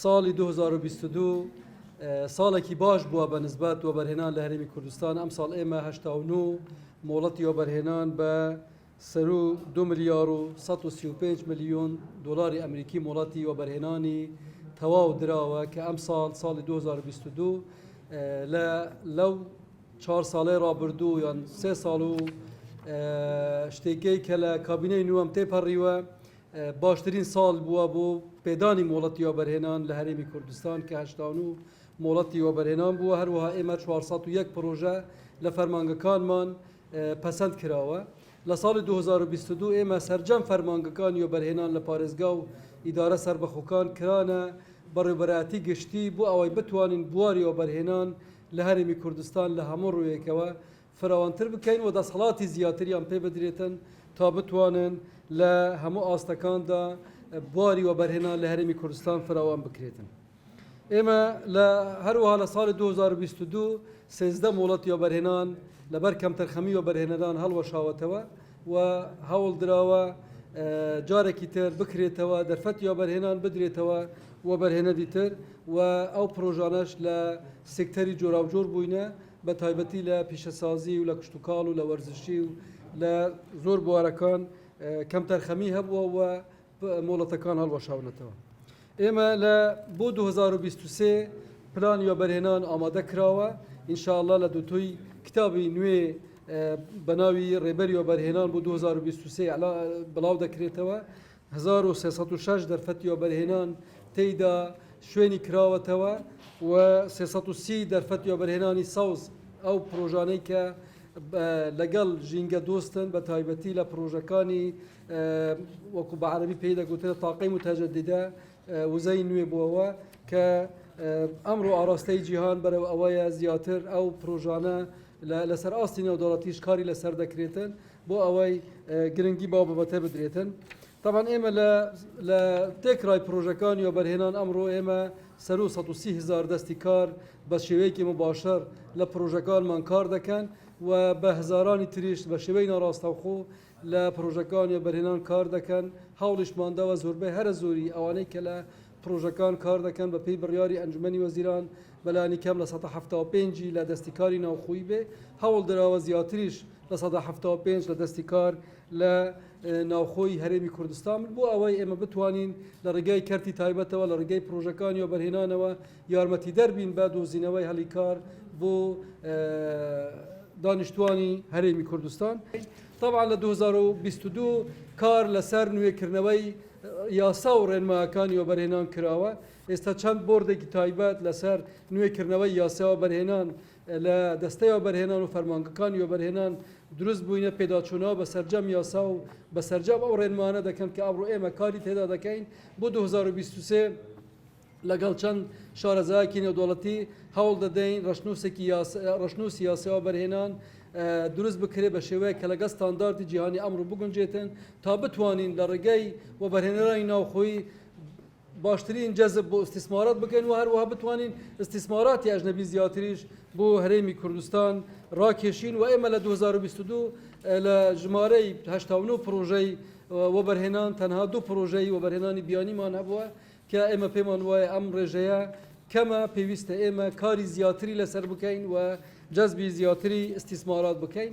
ساڵی 2022 ساڵێکی باش بووە بە نسبەت وەبەرهێنان لە هەرێمی کوردستان. ئەم ساڵ ئێمە 89 مۆڵەتی وەبەرهێنان بە سەر و 2 ملیار و 135 ملیۆن دۆلاری ئەمریکی مۆڵەتی وەبەرهێنانی تەواو دراوە کە ئەم ساڵی 2022 لەو 4 ساڵەی ڕابردوو یان 3 ساڵ و شتێکەی کە لە کابینەی نوێم تێپەڕیوە باشترین ساڵ بووە بۆ پێدانی مۆڵەتی وەبەرهێنان لە هەرێمی کوردستان کە 89 مۆڵەتی وەبەرهێنان بووە. هەروەها ئێمە 401 پرۆژە لە فەرمانگەکانمان پەسەند کراوە. لە ساڵی 2022 ئێمە سەرجەم فەرمانگەکانی وەبەرهێنان لە پارێزگا و ئیدارە سەربەخۆکان کرانە بەڕێوەبەرایەتی گشتی بۆ ئەوەی بتوانین بواری وەبەرهێنان لە هەرێمی کوردستان لە هەموو ڕوویەکەوە فراوانتر بکەین و دەسەڵاتی زیاتریان پێ بدرێتن تا بتوانن لە هەموو ئاستەکاندا بواری وەبەرهێنان لە هەرێمی کوردستان فراوان بکرێتن. ئێمە لە هەروەها لە ساڵی 2022 سێزدە مۆڵەتی وەبەرهێنان لەبەر کەمتەرخەمی وەبەرهێنەدان هەڵوەشاوەتەوە و هەوڵ دراوە جارێکی تر بکرێتەوە دەرفەتی وەبەرهێنان بدرێتەوە وەبەرهێنەری تر و ئەو پرۆژانەش لە سێکتەری جۆراوجۆر بووینە بە تایبەتی لە پیشەسازی و لە کشتتوکاڵ و لە وەرزشی و لە زۆر بوارەکان کەمتەرخەمی هەبووە و مۆڵەتەکان هەڵوەشاونەتەوە. ئێمە لە بۆ 2023 پلانی وەبەرهێنان ئامادە کراوە. ئینشاءالله لە دوتوی کتابی نوێ بەناوی ڕێبەری وەبەرهێنان بۆ 2023 بڵاو دەکرێتەوە. 1306 دەرفەتی وەبەرهێنان تێیدا شوێنی کراوەتەوە و 330 دەرفەتی وەبەرهێنانی ساوز ئەو پرۆژانەی کە لەگەڵ ژینگە دۆستن بە تایبەتی لە پرۆژەکانی وەکو بە عەرەبی پێی دەگوترێت تاقەی متەجەدیدە وزەی نوێ بووەوە کە ئەمڕۆ ئاراستەی جیهان بەرەو ئەوەیە زیاتر ئەو پرۆژانە لەسەر ئاستی نێودەوڵەتیش کاری لەسەر دەکرێتن بۆ ئەوەی گرنگی بابەتە بدرێتن. طبعا ئێمە لە تێکرای پرۆژەکانی وەبەرهێنان ئەمڕۆ ئێمە سەر و 130,000 دەستی کار بە شێوەیەکی مباشەر لە پرۆژەکانمان کار دەکەن و بە هزارانی تریش بە شێوەی ناڕاستەوخۆ لە پرۆژەکانی وەبەرهێنان کار دەکەن. هەوڵیشمانداوە زۆربەی هەرە زۆری ئەوانەی کە لە پرۆژەکان کار دەکەن بە پێی بڕیاری ئەنجومەنی وەزیران بەلانی کەم لە 175 لە دەستی کاری ناوخۆیی بێ. هەوڵ دراوە زیاتریش لە 175 لە دەستی کار لە ناوخۆی هەرێمی کوردستان بۆ ئەوەی ئێمە بتوانین لە ڕێگای کەرتی تایبەتەوە لە ڕێگای پرۆژەکانی وەبەرهێنانەوە یارمەتی دەربین بە دۆزینەوەی هەلی کار بۆ دانیشتوانی هەرێمی کوردستان. طبعا لە 2022 کار لەسەر نوێکردنەوەی یاسا و ڕێنمایەکانی وەبەرهێنان کراوە. ئێستا چەند بۆردێکی تایبەت لەسەر نوێکردنەوەی یاسا وەبەرهێنان لە دەستەی وەبەرهێنان و فەرمانگەکانی وەبەرهێنان دروست بووینە پێداچوونەوە بە سەرجەم یاسا و بە سەرجەم ئەو ڕێنمانە دەکەن کە ئەمڕۆ ئێمە کاری تێدا دەکەین بۆ 2023 لەگەڵ چەند شارەزایەکی نێودەوڵەتی هەوڵ دەدەین ڕەشنووسی یاسا وەبەرهێنان دروست بکرێ بە شێوەیە کە لەگەڵ ستانداردی جیهانی ئەمڕۆ بگونجێتن تا بتوانین لە ڕێگەی وەبەرهێنەرانی ناوخۆیی باشترین جەزب بۆ استثمارات بکەین و هەروەها بتوانین استثماراتی ئەژنەبی زیاتریش بۆ هەرێمی کوردستان ڕاکێشین و ئێمە لە 2022 لە ژمارەی 89 پرۆژەی وەبەرهێنان تەنها 2 پرۆژەی وەبەرهێنانی بیانیمان هەبووە کە ئێمە پێمان وایە ئەم ڕێژەیە کەمە پێویستە ئێمە کاری زیاتری لەسەر بکەین و جەزبی زیاتری استثمارات بکەین.